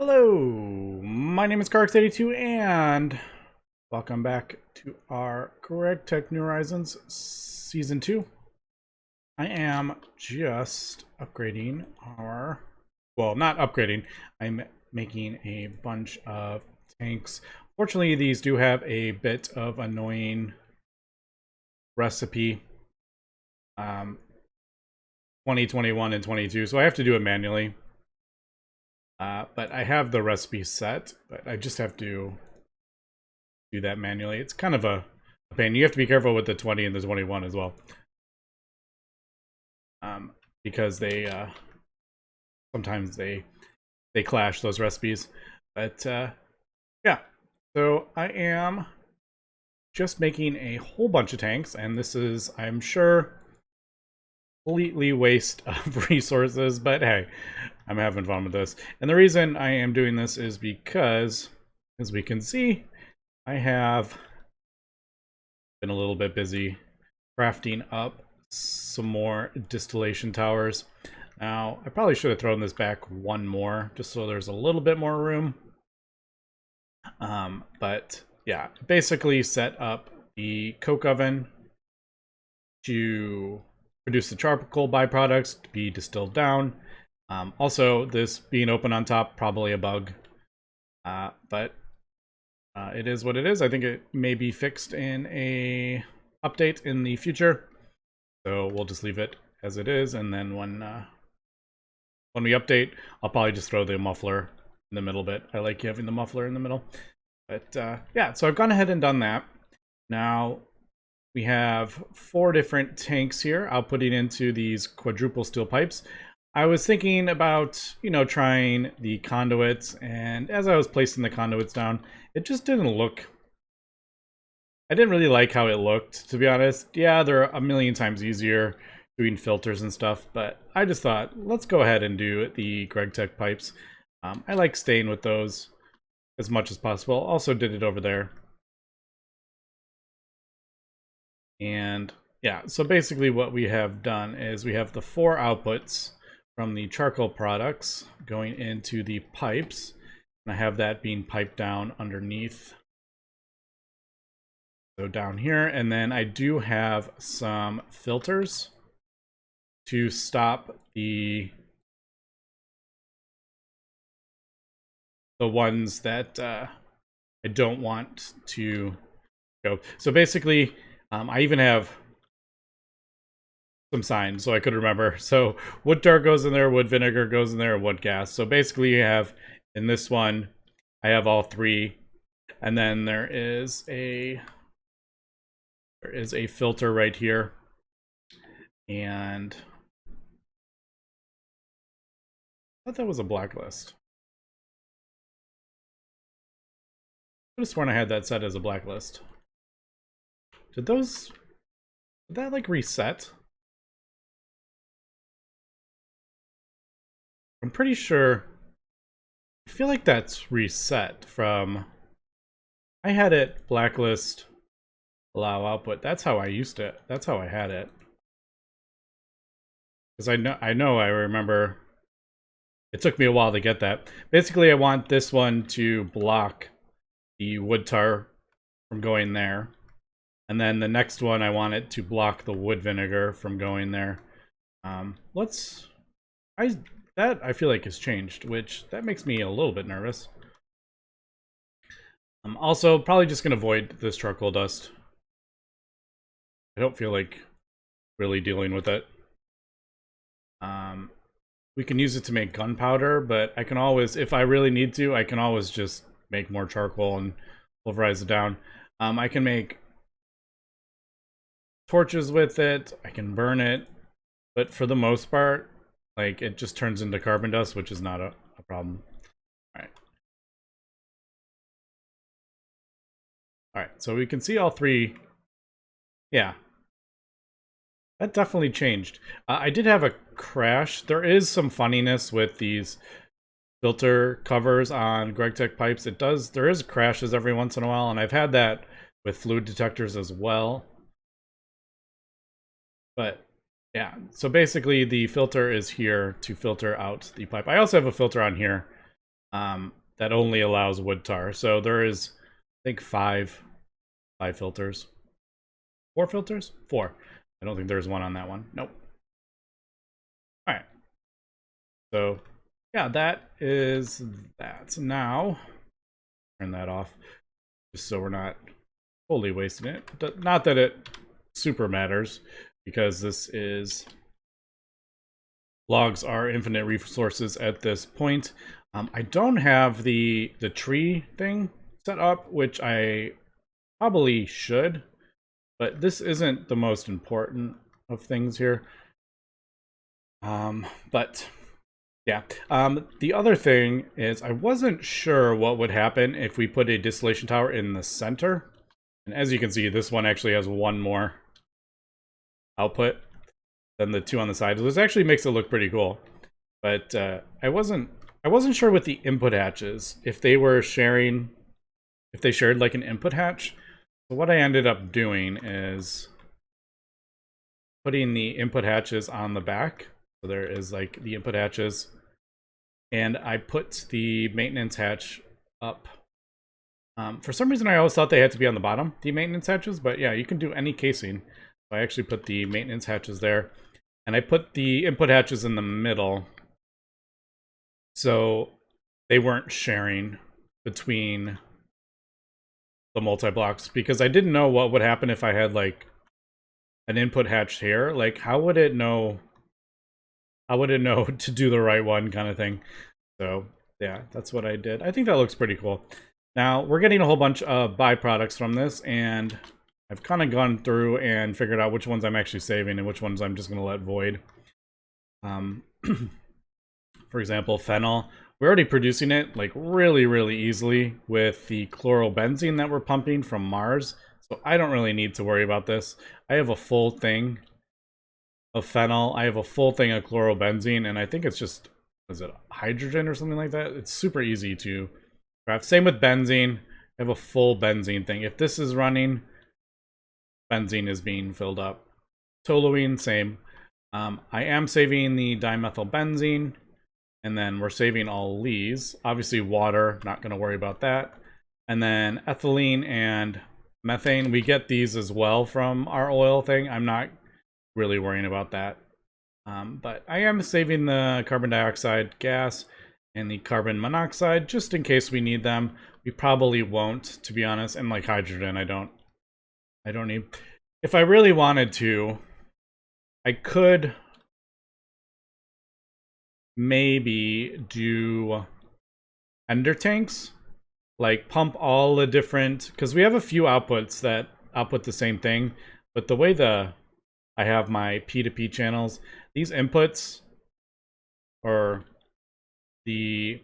Hello, my name is GregTech and welcome back to our GregTech New Horizons Season 2. I am just upgrading our, well, not upgrading, I'm making a bunch of tanks. Fortunately, these do have a bit of annoying recipe, 20, 21, and 22, so I have to do it manually. But I have the recipe set, but I just have to do that manually. It's kind of a pain. You have to be careful with the 20 and the 21 as well. Because they sometimes they clash, those recipes. But yeah, so I am just making a whole bunch of tanks, and this is, I'm sure, completely waste of resources, but hey, I'm having fun with this. And the reason I am doing this is because, as we can see, I have been a little bit busy crafting up some more distillation towers. Now, I probably should have thrown this back one more, just so there's a little bit more room. But yeah, basically set up the coke oven to produce the charcoal byproducts to be distilled down. Also, this being open on top, probably a bug. But it is what it is. I think it may be fixed in a update in the future. So we'll just leave it as it is, and then when we update, I'll probably just throw the muffler in the middle bit. I like having the muffler in the middle. But yeah, so I've gone ahead and done that. Now we have 4 different tanks here outputting into these quadruple steel pipes. I was thinking about, trying the conduits, and as I was placing the conduits down, it just didn't look... I didn't really like how it looked, to be honest. Yeah, they're a million times easier doing filters and stuff, but I just thought, let's go ahead and do the GregTech pipes. I like staying with those as much as possible. Also did it over there. And yeah, so basically what we have done is we have the 4 outputs from the charcoal products going into the pipes, and I have that being piped down underneath. So down here, and then I do have some filters to stop the ones that I don't want to go. So basically, I even have some signs so I could remember. So wood tar goes in there, wood vinegar goes in there, wood gas. So basically you have, in this one, I have all 3. And then there is a filter right here. And I thought that was a blacklist. I could have sworn I had that set as a blacklist. Did that like reset? I'm pretty sure. I feel like that's reset from... I had it blacklist, allow output. That's how I used it. That's how I had it. Because I remember it took me a while to get that. Basically, I want this one to block the wood tar from going there. And then the next one, I want it to block the wood vinegar from going there. That I feel like has changed, which that makes me a little bit nervous. I'm also probably just going to avoid this charcoal dust. I don't feel like really dealing with it. We can use it to make gunpowder, but I can always, if I really need to, I can always just make more charcoal and pulverize it down. I can make torches with it, I can burn it, but for the most part, like, it just turns into carbon dust, which is not a problem. Alright. Alright, so we can see all 3. Yeah. That definitely changed. I did have a crash. There is some funniness with these filter covers on GregTech pipes. There is crashes every once in a while, and I've had that with fluid detectors as well. But yeah, so basically the filter is here to filter out the pipe. I also have a filter on here that only allows wood tar. So there is, I think, five filters. 4 filters? 4. I don't think there's one on that one. Nope. All right. So yeah, that is that. Now, turn that off just so we're not totally wasting it. Not that it super matters, because this is, logs are infinite resources at this point. I don't have the tree thing set up, which I probably should, but this isn't the most important of things here. But yeah, the other thing is I wasn't sure what would happen if we put a distillation tower in the center. And as you can see, this one actually has one more output than the two on the side. This actually makes it look pretty cool. But I wasn't sure with the input hatches if they were sharing, if they shared like an input hatch. So what I ended up doing is putting the input hatches on the back. So there is like the input hatches, and I put the maintenance hatch up. For some reason, I always thought they had to be on the bottom, the maintenance hatches, but yeah, you can do any casing. So I actually put the maintenance hatches there, and I put the input hatches in the middle, so they weren't sharing between the multi-blocks, because I didn't know what would happen if I had like an input hatch here. Like, how would it know to do the right one, kind of thing. So yeah, that's what I did. I think that looks pretty cool. Now we're getting a whole bunch of byproducts from this, and I've kind of gone through and figured out which ones I'm actually saving and which ones I'm just going to let void. For example, phenol. We're already producing it like really easily with the chlorobenzene that we're pumping from Mars. So I don't really need to worry about this. I have a full thing of phenol. I have a full thing of chlorobenzene, and I think it's just, is it hydrogen or something like that? It's super easy to craft. Same with benzene. I have a full benzene thing. If this is running, benzene is being filled up. Toluene, same. I am saving the dimethylbenzene, and then we're saving all these. Obviously water, not going to worry about that. And then ethylene and methane, we get these as well from our oil thing. I'm not really worrying about that. But I am saving the carbon dioxide gas and the carbon monoxide just in case we need them. We probably won't, to be honest. And like hydrogen, I don't need. If I really wanted to, I could maybe do ender tanks, like pump all the different, because we have a few outputs that output the same thing, but the way I have my P2P channels, these inputs, or the,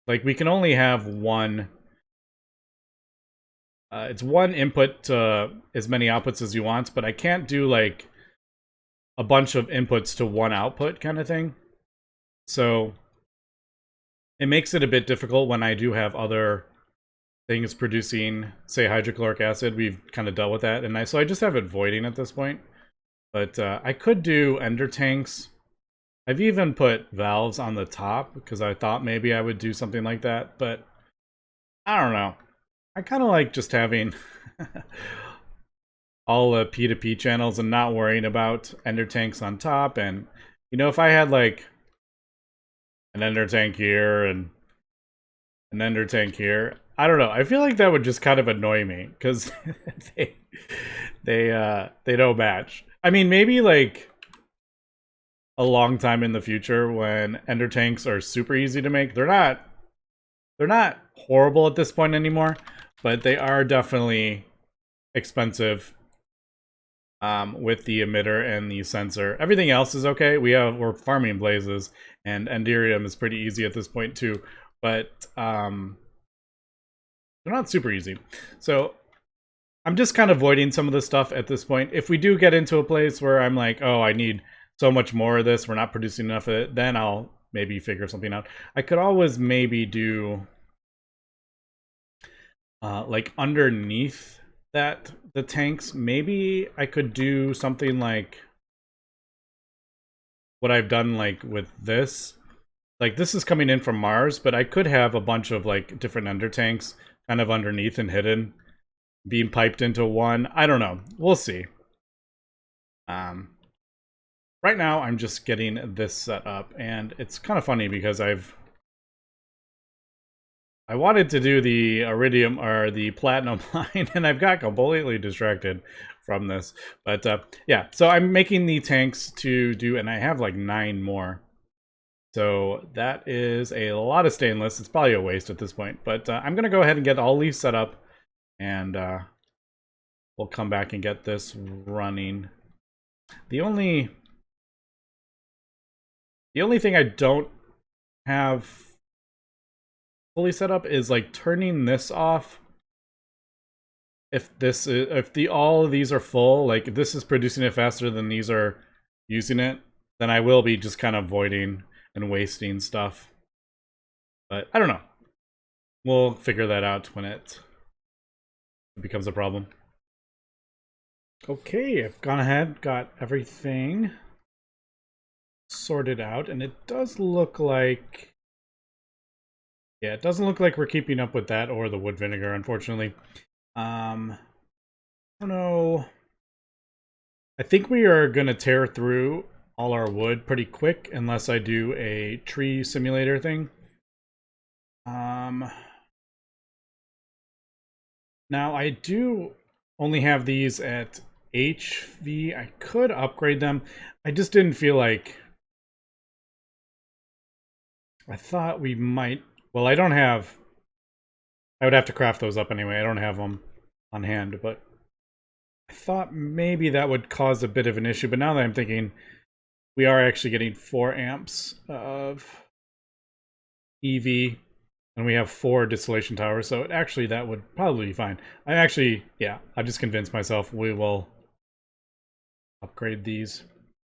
like, we can only have one, it's one input to as many outputs as you want, but I can't do like a bunch of inputs to one output kind of thing. So it makes it a bit difficult when I do have other things producing, say, hydrochloric acid. We've kind of dealt with that, and so I just have it voiding at this point. But I could do ender tanks. I've even put valves on the top because I thought maybe I would do something like that, but I don't know. I kind of like just having all the P2P channels and not worrying about ender tanks on top. And, you know, if I had like an ender tank here and an ender tank here, I don't know. I feel like that would just kind of annoy me because they don't match. I mean, maybe like a long time in the future when ender tanks are super easy to make. They're not horrible at this point anymore, but they are definitely expensive with the emitter and the sensor. Everything else is okay. We're farming blazes, and enderium is pretty easy at this point too, but they're not super easy. So I'm just kind of avoiding some of the stuff at this point. If we do get into a place where I'm like, oh, I need so much more of this, we're not producing enough of it, then I'll maybe figure something out. I could always maybe do like underneath that, the tanks, maybe I could do something like what I've done like with this, like this is coming in from Mars, but I could have a bunch of like different ender tanks kind of underneath and hidden, being piped into one. I don't know. We'll see. Right now I'm just getting this set up, and it's kind of funny because I wanted to do the iridium or the platinum line, and I've got completely distracted from this. But yeah, so I'm making the tanks to do, and I have like 9 more. So that is a lot of stainless. It's probably a waste at this point, but I'm going to go ahead and get all these set up, and we'll come back and get this running. The only thing I don't have fully set up is like turning this off. If all of these are full, like if this is producing it faster than these are using it, then I will be just kind of voiding and wasting stuff. But I don't know. We'll figure that out when it becomes a problem. Okay, I've gone ahead, got everything sorted out, and it does look like... yeah, it doesn't look like we're keeping up with that or the wood vinegar, unfortunately. I don't know. I think we are going to tear through all our wood pretty quick unless I do a tree simulator thing. Now I do only have these at HV. I could upgrade them. I just didn't feel like... I thought we might... well, I don't have... I would have to craft those up anyway. I don't have them on hand, but I thought maybe that would cause a bit of an issue. But now that I'm thinking, we are actually getting 4 amps of EV, and we have 4 distillation towers, so actually that would probably be fine. Yeah, I just convinced myself we will upgrade these.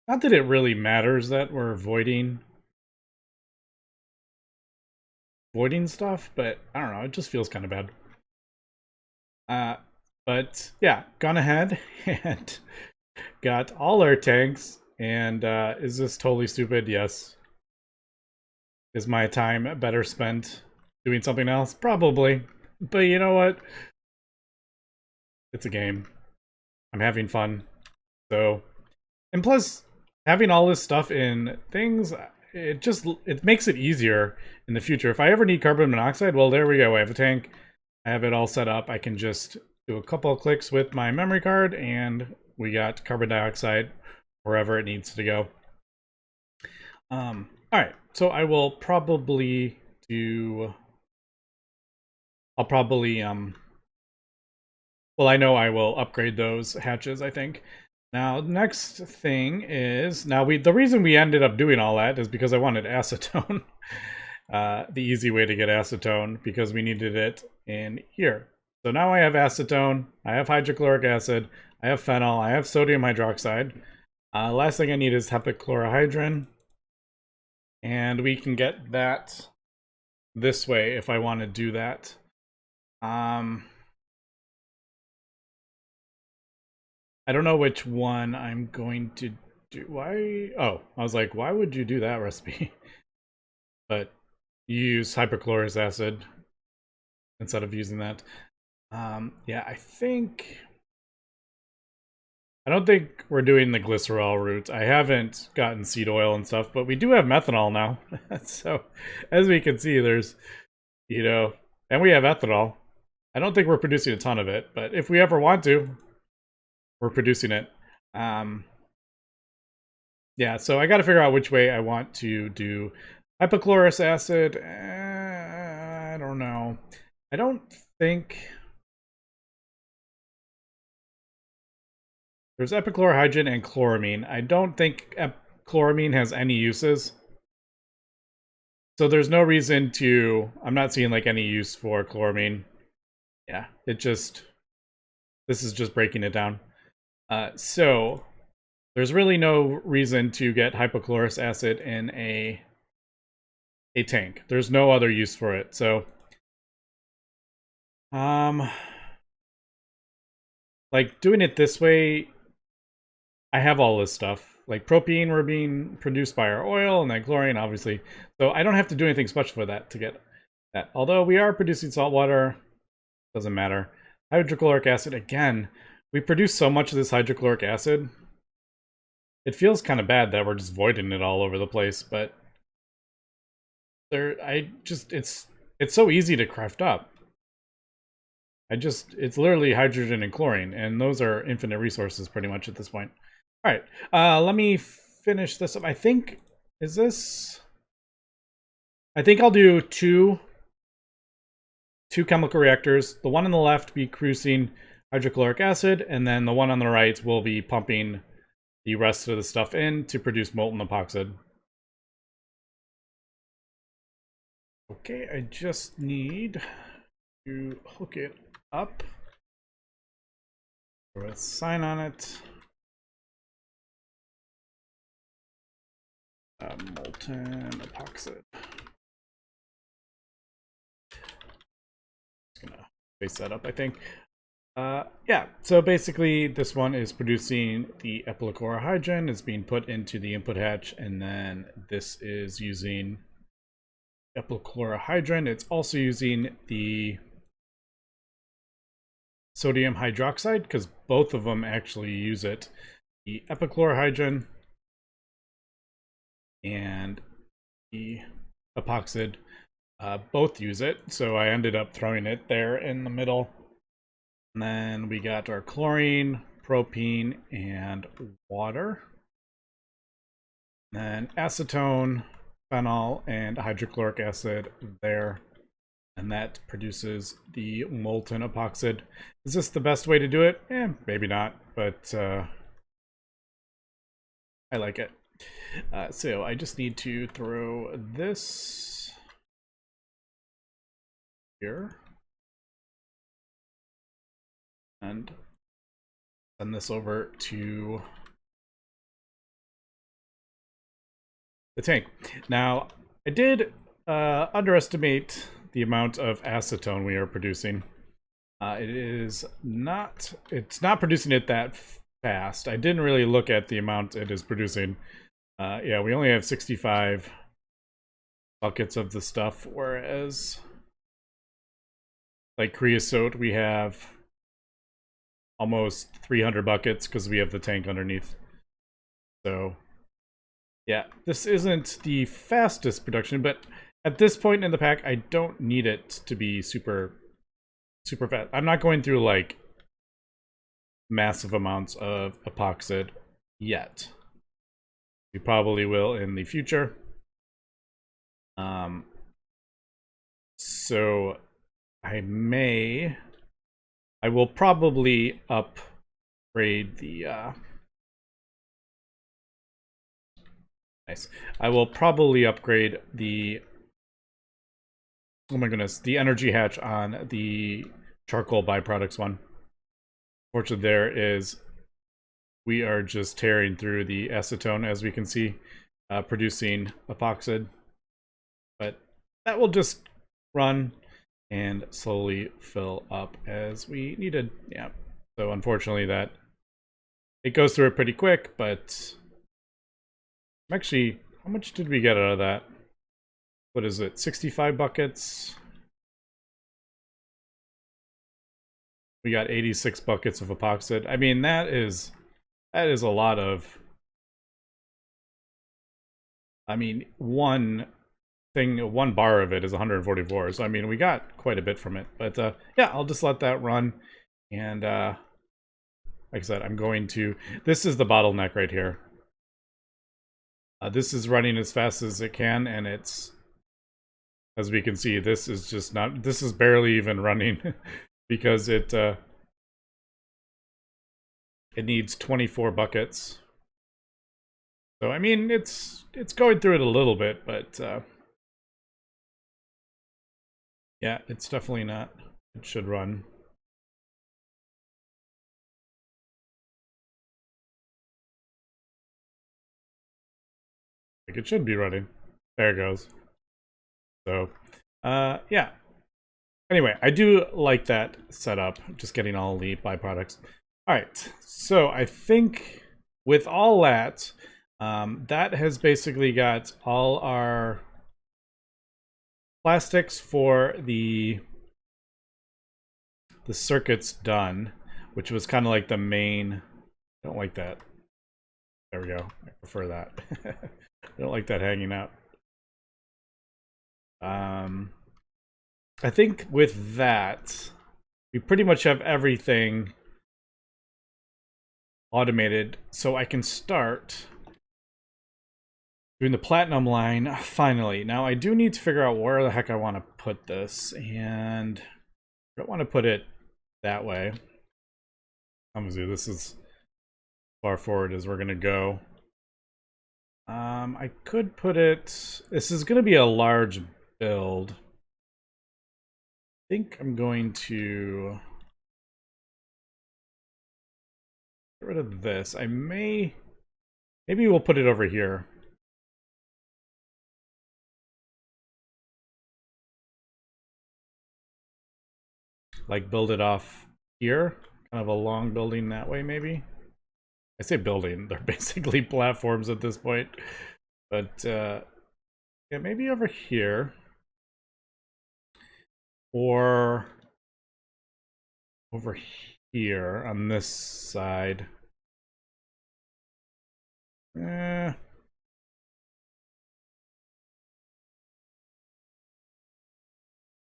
Not that it really matters that we're voiding stuff, but I don't know, it just feels kind of bad. But yeah, gone ahead and got all our tanks, and is this totally stupid? Yes. Is my time better spent doing something else? Probably. But you know what? It's a game. I'm having fun. So, and plus, having all this stuff in things, it makes it easier in the future. If I ever need carbon monoxide, well, there we go. I have a tank. I have it all set up. I can just do a couple of clicks with my memory card, and we got carbon dioxide wherever it needs to go. All right, so I will probably do... well, I know I will upgrade those hatches, I think. Now, next thing is... now, the reason we ended up doing all that is because I wanted acetone. The easy way to get acetone, because we needed it in here. So now I have acetone, I have hydrochloric acid, I have phenol, I have sodium hydroxide. Last thing I need is hepichlorohydrin. And we can get that this way if I want to do that. I don't know which one I'm going to do. Why? Oh, I was like, why would you do that recipe? But you use hypochlorous acid instead of using that. Yeah, I don't think we're doing the glycerol route. I haven't gotten seed oil and stuff, but we do have methanol now. So, as we can see, there's, and we have ethanol. I don't think we're producing a ton of it, but if we ever want to, we're producing it. Yeah, so I got to figure out which way I want to do hypochlorous acid. I don't know. I don't think... there's epichlorohydrin and chloramine. I don't think chloramine has any uses. So there's no reason to... I'm not seeing like any use for chloramine. Yeah, this is just breaking it down. So there's really no reason to get hypochlorous acid in a tank. There's no other use for it. So like doing it this way, I have all this stuff. like propene were being produced by our oil, and then chlorine, obviously. So I don't have to do anything special for that to get that. Although we are producing salt water, doesn't matter. Hydrochloric acid, again, we produce so much of this hydrochloric acid. It feels kind of bad that we're just voiding it all over the place, but it's so easy to craft up. It's literally hydrogen and chlorine, and those are infinite resources pretty much at this point. All right, let me finish this up. I think I'll do two chemical reactors. The one on the left be producing hydrochloric acid, and then the one on the right will be pumping the rest of the stuff in to produce molten epoxy. Okay, I just need to hook it up. Throw a sign on it. Molten epoxy. Just gonna face that up, I think. Yeah, so basically this one is producing the epichlorohydrin. It's being put into the input hatch, and then this is using epichlorohydrin. It's also using the sodium hydroxide, because both of them actually use it. The epichlorohydrin and the epoxy both use it, so I ended up throwing it there in the middle. And then we got our chlorine, propene, and water. And then acetone, phenol, and hydrochloric acid there. And that produces the molten epoxy. Is this the best way to do it? Maybe not, but I like it. So I just need to throw this here. And send this over to the tank. Now, I did underestimate the amount of acetone we are producing. It's not producing it that fast. I didn't really look at the amount it is producing. Yeah, we only have 65 buckets of the stuff, whereas like creosote, we have almost 300 buckets because we have the tank underneath. So yeah, this isn't the fastest production, but at this point in the pack, I don't need it to be super fast. I'm not going through like massive amounts of epoxy yet. We probably will in the future. So I will probably upgrade the nice. I will probably upgrade the, oh my goodness, the energy hatch on the charcoal byproducts one. Fortunately, we are just tearing through the acetone, as we can see, producing epoxy. But that will just run and slowly fill up as we needed. Yeah. So unfortunately it goes through it pretty quick, but actually, how much did we get out of that? What is it? 65 buckets. We got 86 buckets of epoxy. I mean, that is a lot of, I mean, one bar of it is 144, so I mean we got quite a bit from it. But yeah, I'll just let that run, and like I said, this is the bottleneck right here. This is running as fast as it can, and it's, as we can see, this is barely even running because it needs 24 buckets. So I mean, it's going through it a little bit, but yeah, it's definitely not. It should run. Like it should be running. There it goes. So, yeah. Anyway, I do like that setup, just getting all the byproducts. All right, so I think with all that, That has basically got all our plastics for the circuits done, which was kind of like the main. I don't like that. There we go. I prefer that. I don't like that hanging out. I think with that, we pretty much have everything automated, so I can start doing the platinum line finally. Now I do need to figure out where the heck I want to put this, and I don't want to put it that way. Obviously, this is as far forward as we're gonna go. I could put it. This is gonna be a large build. I think I'm going to get rid of this. Maybe we'll put it over here. Like build it off here, kind of a long building that way, maybe. I say building, they're basically platforms at this point. But yeah, maybe over here. Or over here on this side. I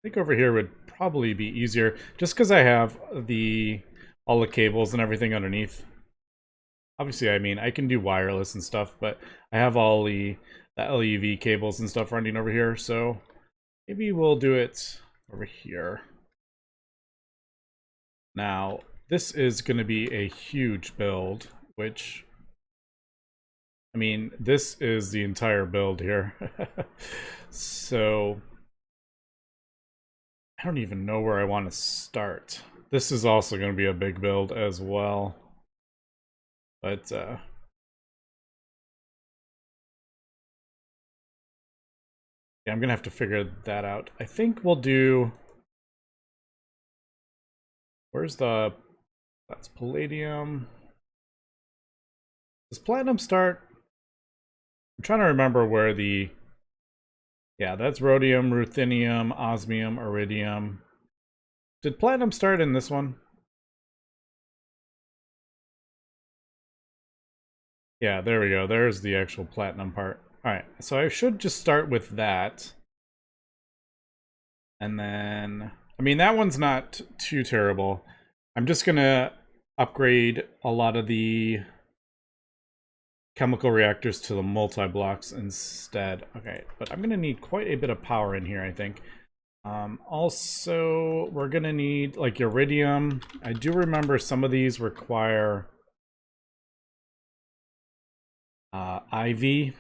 think over here would probably be easier, just because I have all the cables and everything underneath. Obviously, I mean, I can do wireless and stuff, but I have all the LUV cables and stuff running over here, so maybe we'll do it over here. Now, this is going to be a huge build, which, I mean, this is the entire build here. So, I don't even know where I want to start. This is also going to be a big build as well. But, yeah, I'm going to have to figure that out. I think we'll do... Where's the... That's palladium. Does platinum start? I'm trying to remember where the... Yeah, that's rhodium, ruthenium, osmium, iridium. Did platinum start in this one? Yeah, there we go. There's the actual platinum part. Alright, so I should just start with that. And then... I mean, that one's not too terrible. I'm just gonna upgrade a lot of the chemical reactors to the multi-blocks instead. Okay, but I'm gonna need quite a bit of power in here, I think. Also, we're gonna need like iridium. I do remember some of these require IV.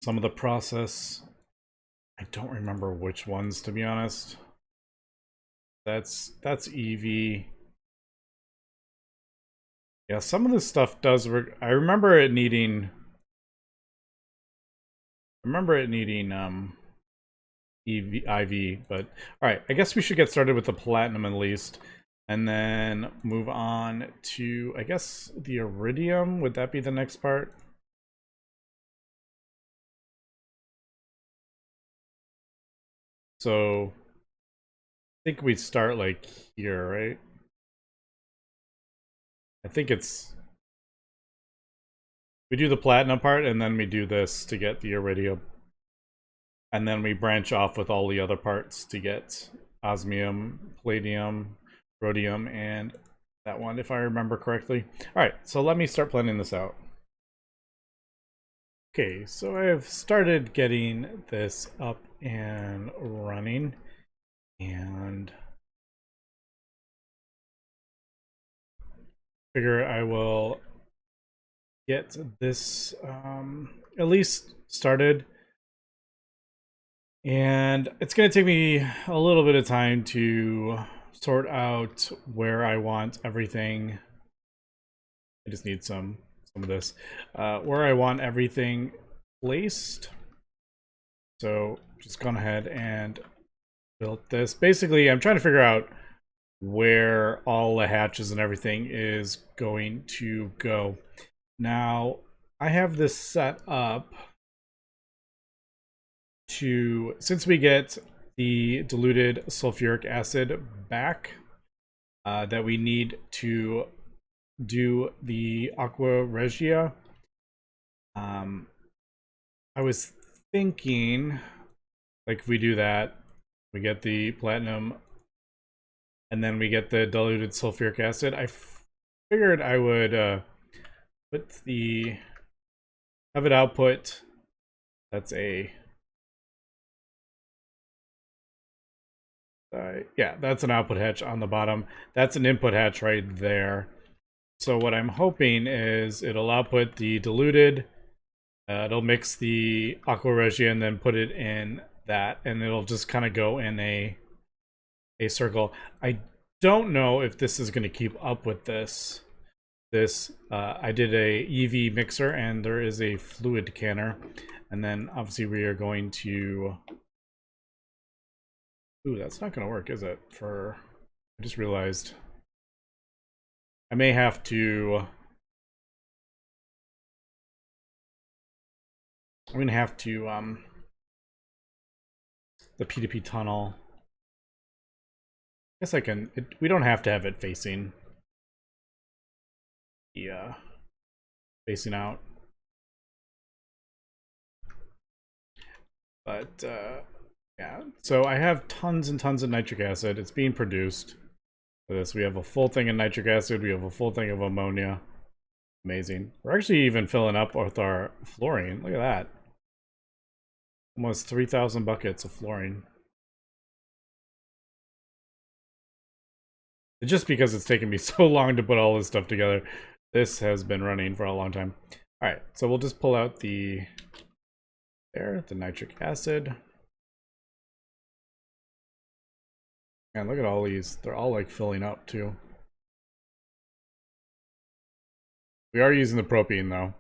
Some of the process. I don't remember which ones, to be honest. That's EV. Yeah, some of this stuff does work. I remember it needing EV, IV, but all right, I guess we should get started with the platinum at least, and then move on to, I guess, the iridium. Would that be the next part? So I think we'd start like here, right? I think it's... We do the platinum part, and then we do this to get the iridium. And then we branch off with all the other parts to get osmium, palladium, rhodium, and that one, if I remember correctly. Alright, so let me start planning this out. Okay, so I've started getting this up and running. And figure I will get this at least started. And it's going to take me a little bit of time to sort out where I want everything. I just need some of this. Where I want everything placed. So just gone ahead and built this. Basically, I'm trying to figure out where all the hatches and everything is going to go. Now, I have this set up to, since we get the diluted sulfuric acid back, that we need to do the aqua regia. I was thinking, like, if we do that, we get the platinum, and then we get the diluted sulfuric acid. I figured I would have it output. That's a yeah, that's an output hatch on the bottom. That's an input hatch right there. So what I'm hoping is it'll output the diluted. It'll mix the aqua regia and then put it in that, and it'll just kind of go in a circle. I don't know if this is going to keep up with this. I did a EV mixer, and there is a fluid canner, and then obviously we are going to. Ooh, that's not going to work, is it? I just realized I may have to. I'm going to have to the P2P tunnel. I guess I can. We don't have to have it facing. Yeah, facing out. But yeah, so I have tons and tons of nitric acid. It's being produced for this. We have a full thing of nitric acid. We have a full thing of ammonia. Amazing. We're actually even filling up with our fluorine. Look at that. Almost 3,000 buckets of fluorine. Just because it's taken me so long to put all this stuff together. This has been running for a long time. All right, so we'll just pull out the nitric acid. And look at all these. They're all like filling up too. We are using the propane though.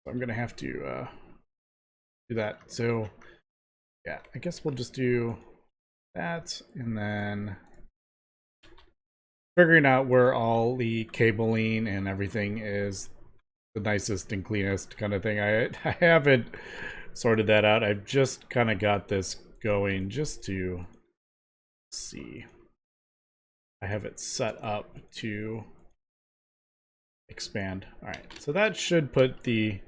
So I'm gonna have to do that. So yeah, I guess we'll just do that, and then figuring out where all the cabling and everything is the nicest and cleanest kind of thing. I haven't sorted that out. I've just kind of got this going just to see. I have it set up to expand. All right, so that should put the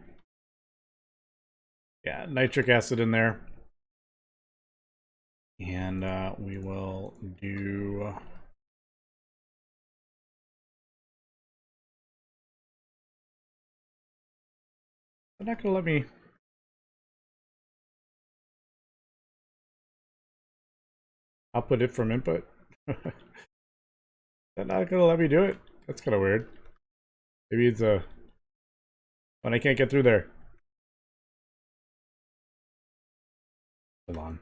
nitric acid in there, and we will do. They're not gonna let me. Output it from input. They're not gonna let me do it. That's kind of weird. Maybe it's when I can't get through there. Hold on.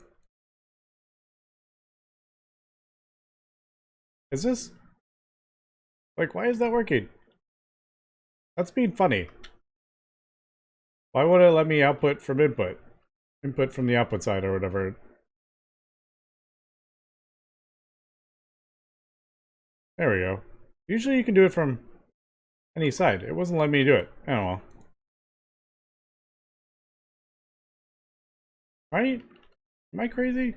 Is this like, why is that working? That's being funny. Why won't it let me output from input? Input from the output side or whatever. There we go. Usually you can do it from any side. It wasn't letting me do it. Oh well. Right? Am I crazy?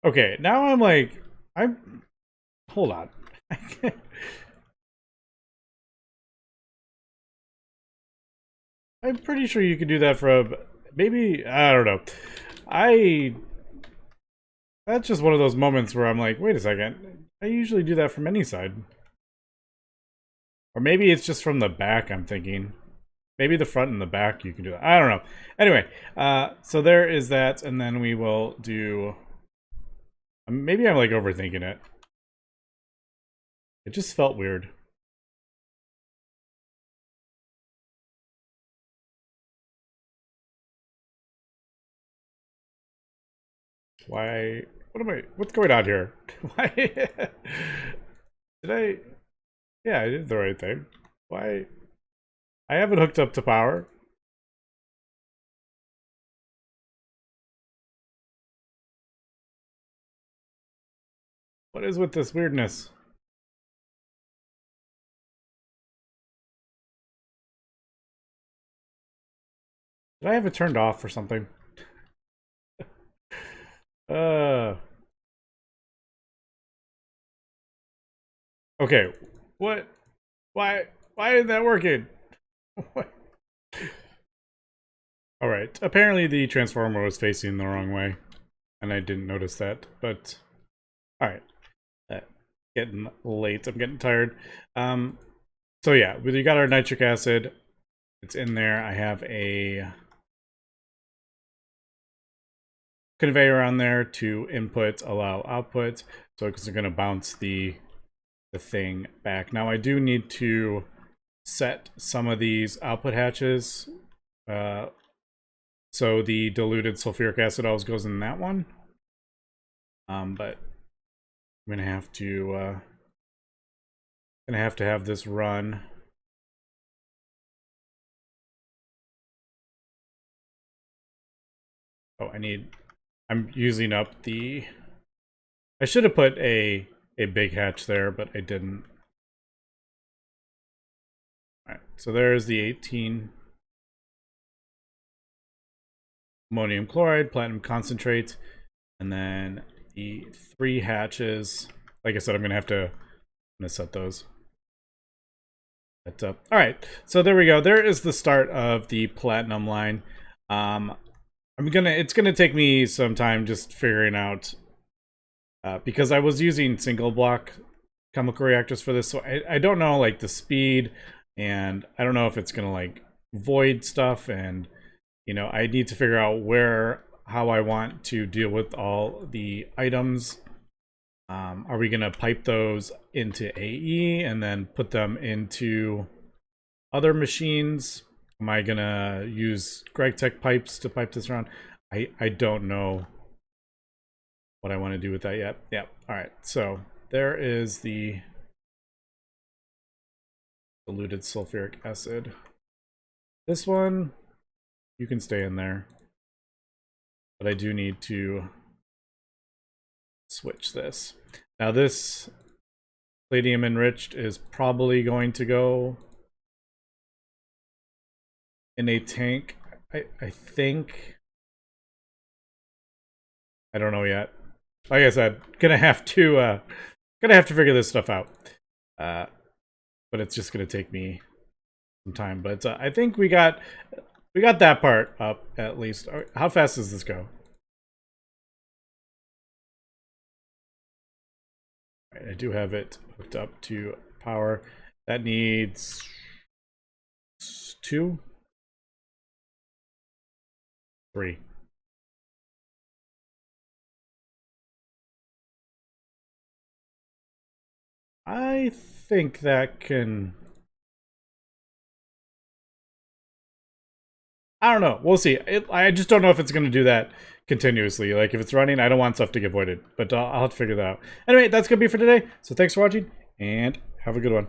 Okay, now I'm like, hold on. I'm pretty sure you could do that from, maybe, I don't know. That's just one of those moments where I'm like, wait a second. I usually do that from any side. Or maybe it's just from the back, I'm thinking. Maybe the front and the back you can do that. I don't know. Anyway, so there is that, and then we will do. Maybe I'm like overthinking it. It just felt weird. Why? What's going on here? Why? Did I? Yeah, I did the right thing. Why? I haven't hooked up to power. What is with this weirdness? Did I have it turned off or something? Uh. Okay. What? Why? Why isn't that working? What? All right. Apparently the transformer was facing the wrong way, and I didn't notice that. But all right. Getting late. I'm getting tired. So yeah, we got our nitric acid. It's in there. I have a conveyor on there to input, allow output. So it's going to bounce the thing back. Now I do need to set some of these output hatches. So the diluted sulfuric acid always goes in that one. But I'm gonna have to have this run. Oh, I'm using up the. I should have put a big hatch there, but I didn't. All right, so there's the 18 ammonium chloride, platinum concentrate, and then the 3 hatches. Like I said, I'm gonna set those. But, all right, so there we go. There is the start of the platinum line. It's gonna take me some time just figuring out because I was using single block chemical reactors for this, so I don't know like the speed, and I don't know if it's gonna like void stuff, and you know I need to figure out how I want to deal with all the items. Are we gonna pipe those into AE and then put them into other machines? Am I gonna use GregTech pipes to pipe this around? I don't know what I want to do with that yet. Yeah, alright, so there is the diluted sulfuric acid. This one, you can stay in there. But I do need to switch this. Now this palladium enriched is probably going to go in a tank. I think. I don't know yet. Like I said, gonna have to figure this stuff out. But it's just gonna take me some time. But I think we got that part up at least. How fast does this go? All right, I do have it hooked up to power. That needs 2, 3. I think that can. I don't know. We'll see. I just don't know if it's going to do that continuously. Like, if it's running, I don't want stuff to get voided. But I'll have to figure that out. Anyway, that's going to be for today. So thanks for watching, and have a good one.